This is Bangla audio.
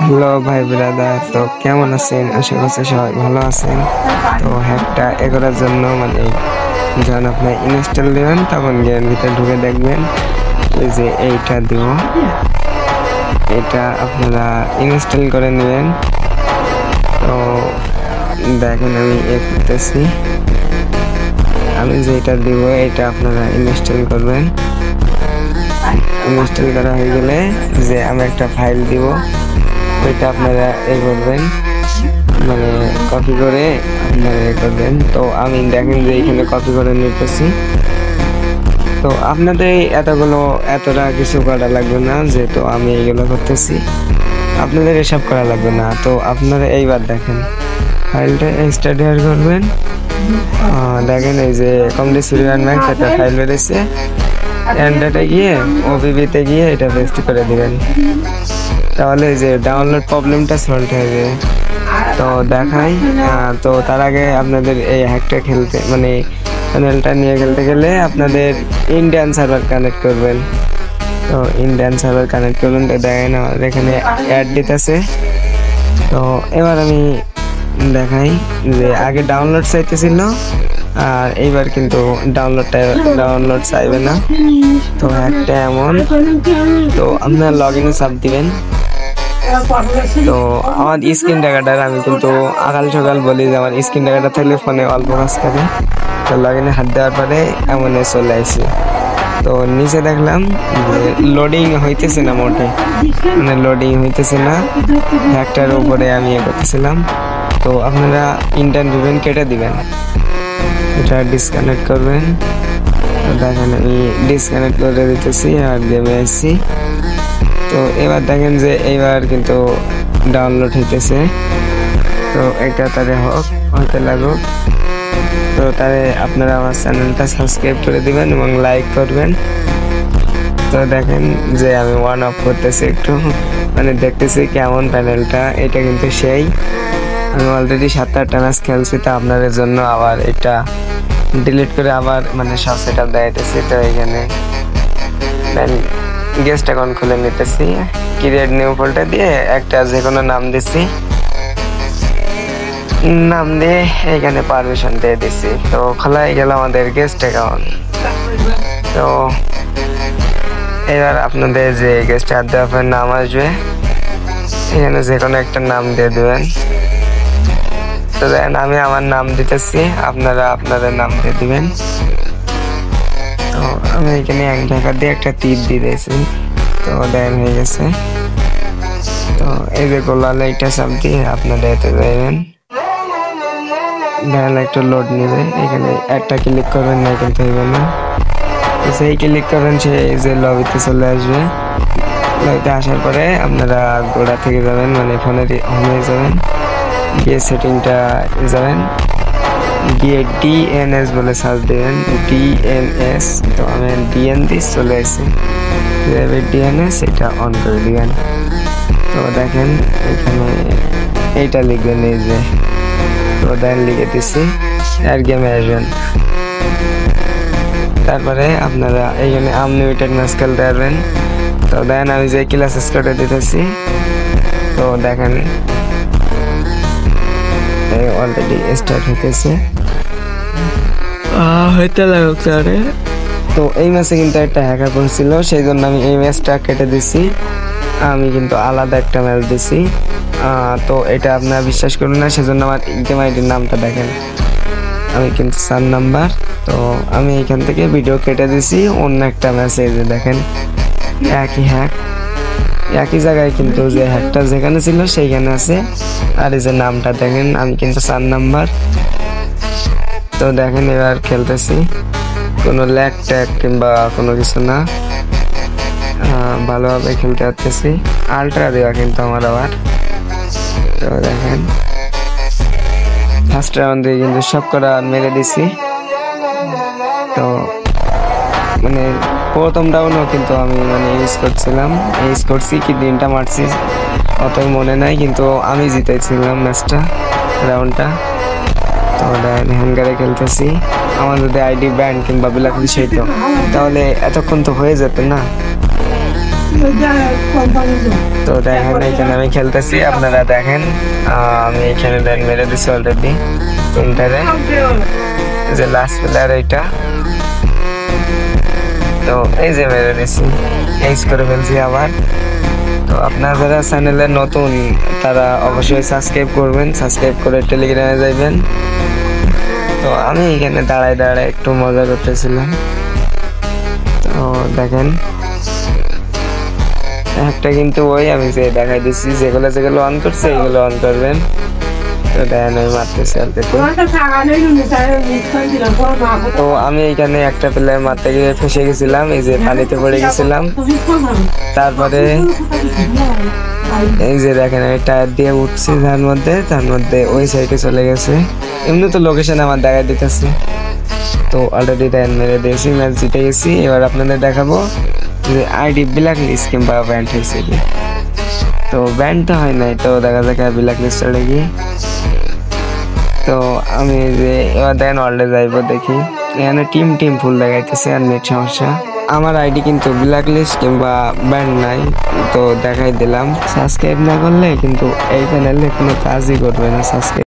হ্যালো ভাই ব্রাদার, তো কেমন আছেন? আশা করছি সবাই ভালো আছেন। তো হ্যাকটা এগোর জন্য যখন আপনি ইনস্টল দিবেন তখন গেমের ভিতরে ঢুকে দেখবেন এই যে এইটা দিব, এটা আপনারা ইনস্টল করে নেবেন। তো দেখেন আমি করতেছি, আমি যেটা দিব এটা আপনারা ইনস্টল করবেন। ইনস্টল করা হয়ে গেলে যে আমি একটা ফাইল দিব, ওইটা আপনারা করবেন, কপি করে আপনারা করবেন। তো আমি দেখেন যে এখানে কপি করে নিতেছি। তো আপনাদের এতটা কিছু করা লাগবে না, যেহেতু আমি এইগুলো করতেছি, আপনাদের এসব করা লাগবে না। তো আপনারা এইবার দেখেন ফাইলটা স্টার্ট করবেন। দেখেন এই যে কমপ্লিট সিরিয়াল ম্যাক্স একটা ফাইল বেরিয়েছে, অ্যান্ড্রয়েডে গিয়ে ওবিবিতে গিয়ে এটা পেস্ট করে দিবেন, তাহলে যে ডাউনলোড প্রবলেমটা সলভ হয়ে যাবে। তো দেখাই, তো তার আগে আপনাদের এই হ্যাকটা খেলতে প্যানেলটা নিয়ে খেলতে গেলে আপনাদের ইন্ডিয়ান সার্ভার কানেক্ট করবেন। তো ইন্ডিয়ান সার্ভার কানেক্ট করবেন, তো দেখেন আমাদের এখানে অ্যাড দিতেছে। তো এবার আমি দেখাই যে আগে ডাউনলোড চাইতেছিল, আর এইবার কিন্তু ডাউনলোড চাইবে না। তো একটা এমন, তো আপনার লগ ইনে চাপ দিবেন। তো আমার স্ক্রিন রেকর্ডার আমি কিন্তু সকাল সকাল বলি যে আমার স্ক্রিন রেকর্ডার থাকলে ফোনে অল্প কাজ করে। তো লগ ইনে হাত দেওয়ার পরে এমন চলে আসি। তো নিচে দেখলাম যে লোডিং হইতেছে না, মোটে লোডিং হইতেছে না, একটার উপরে আমি করতেছিলাম। তো আপনারা ইন্টারনেট দিবেন, কেটে দিবেন, এটা ডিসকানেক্ট করবেন। দেখেন আমি ডিসকানেক্ট করে দিতেছি আর গেমে আসছি। তো এবার দেখেন যে এইবার কিন্তু ডাউনলোড হইতেছে। তো এটা তারে হতে লাগুক। তো তারে আপনারা আমার চ্যানেলটা সাবস্ক্রাইব করে দিবেন এবং লাইক করবেন। তো দেখেন যে আমি ওয়ান অফ করতেছি, একটু দেখতেছি কেমন প্যানেলটা। এটা কিন্তু সেই আমি অলরেডি 7-8টা ম্যাচ খেলছি। তো আপনাদের জন্য আবার এটা ডিলিট করে আবার সব সেট আপ দেখাইতেছি। তো এখানে গেস্ট অ্যাকাউন্ট খুলে নিতেছি, ক্রিয়েট নিউ ফোল্ডার দিয়ে একটা যে কোনো নাম দিচ্ছি, নাম দিয়ে এখানে পারমিশন দিয়ে দিচ্ছি। তো খোলাই গেল আমাদের গেস্ট অ্যাকাউন্ট। তো এবার আপনাদের যে গেস্ট অ্যাপের নাম আসবে, এখানে যে কোনো একটা নাম দিয়ে দেবেন। তো দেখেন আমি আমার নাম দিতেছি, আপনারা আপনাদের নাম দিয়ে দিবেন। তো আমি এখানে এক জায়গা দিয়ে একটা তীর দিয়ে দিয়েছি। তো দেখেন হয়ে গেছে। তো এই যে গোলালে এটা চাপ দিয়ে আপনারা এতে যাবেন, দেখেন একটু লোড নেবে। এখানে একটা ক্লিক করবেন না, কিন্তু হইবে না। সেই ক্লিক করবেন, সে যে লবিতে চলে আসবে। লবিতে আসার পরে আপনারা গোড়া থেকে যাবেন, ফোনের হোমে যাবেন, গিয়ে সেটিংটা যাবেন, গিয়ে ডিএনএস বলে সার্চ দেবেন, ডিএনএস। তো আমি ডিএন দিয়ে চলে আসছি, ডিএনএস এটা অন করে দিবেন। তো দেখেন এখানে এইটা লিখবেন, এই যে। তো দেখেন লিখে দিচ্ছি, আর গেমে আসবেন। তারপরে আপনারা এইখানে আনলিমিটেড ম্যাচ খেলতে পারবেন। তো দেখেন আমি যে ক্লাস স্টার্টে দিতেছি। তো দেখেন অলরেডি স্টার্ট হইতেছে, হইতে লাগুক তারে। তো এই ম্যাচে কিন্তু একটা হ্যাকার পড়ছিল, সেই জন্য আমি এই ম্যাচটা কেটে দিছি। আমি কিন্তু আলাদা একটা ম্যাচ দিছি। তো এটা আপনারা বিশ্বাস করুন না, সেজন্য আমার গেম আইডির নামটা দেখেন, আমি কিন্তু 4 নাম্বার। তো আমি এখান থেকে ভিডিও কেটে দিছি, অন্য একটা ম্যাচে যে দেখেন একই হ্যাক, একই জায়গায় কিন্তু যে হ্যাকটা যেখানে ছিল সেইখানে আছে। আর এই যে নামটা দেখেন, আমি কিন্তু 4 নাম্বার। তো দেখেন এবার খেলতেছি, কোনো ল্যাগ ট্যাগ কিংবা কোনো কিছু না, ভালোভাবে খেলতে পারতেছি। আল্ট্রা দেওয়া কিন্তু আমার আবার। তো দেখেন ফার্স্ট রাউন্ডে কিন্তু সব করা মেরে দিছি। তো প্রথম রাউন্ডও কিন্তু আমি ইউজ করছিলাম, ইউজ করছি কি দিনটা মারছি অত মনে নাই, কিন্তু আমি জিতেছিলাম ম্যাচটা, রাউন্ডটা। তো দেখেন হ্যাঙ্গারে খেলতেছি। আমার যদি আইডি ব্যান্ড কিংবা ব্ল্যাক লিস্ট হইতো তাহলে এতক্ষণ তো হয়ে যেত না। তো দেখেন এখানে আমি খেলতেছি, আপনারা দেখেন আমি এখানে ব্যান মেরে দিচ্ছি অলরেডি তিনটারে, যে লাস্ট প্লেয়ার এইটা। তো এই যে মেরে দিচ্ছি, এইচ করে ফেলছি আবার। তো আপনারা যারা চ্যানেলে নতুন তারা অবশ্যই সাবস্ক্রাইব করবেন, সাবস্ক্রাইব করে টেলিগ্রামে যাইবেন। তো আমি এখানে দাঁড়ায় দাঁড়ায় একটু মজা করতেছিলাম। তো দেখেন একটা কিন্তু ওই আমি যে দেখাই দিচ্ছি, যেগুলো যেগুলো অন করছে এইগুলো অন করবেন। তো দেখেন আমি মারতেছি অলরেডি। তো আমি এখানে একটা প্লেয়ার মারতে গিয়ে ফেসে গেছিলাম, এই যে পানিতে পড়ে গেছিলাম। তারপরে এই যে দেখেন আমি টায়ার দিয়ে উঠছি, তার মধ্যে ওই সাইডে চলে গেছে। এমনি তো লোকেশন আমার দেখা দিতেছে। তো অলরেডি টায়ার মেরে দিয়েছি, ম্যাচ জিতে গেছি। এবার আপনাদের দেখাবো যে আইডি ব্ল্যাক লিস্ট কিংবা ব্যান্ড হয়েছে কি। তো ব্যান্ড তো হয় নাই, তো দেখা যাক ব্ল্যাক লিস্ট চলে গিয়ে। তো আমি যে এবার দেখেন অলরেডি যাইব, দেখি এখানে টিম ফুল দেখাইতেছে আর নেট সমস্যা। আমার আইডি কিন্তু ব্ল্যাক লিস্ট কিংবা ব্যান্ড নাই, তো দেখাই দিলাম। সাবস্ক্রাইব না করলে কিন্তু এই চ্যানেলে কোনো কাজই করবে না সাবস্ক্রাইব।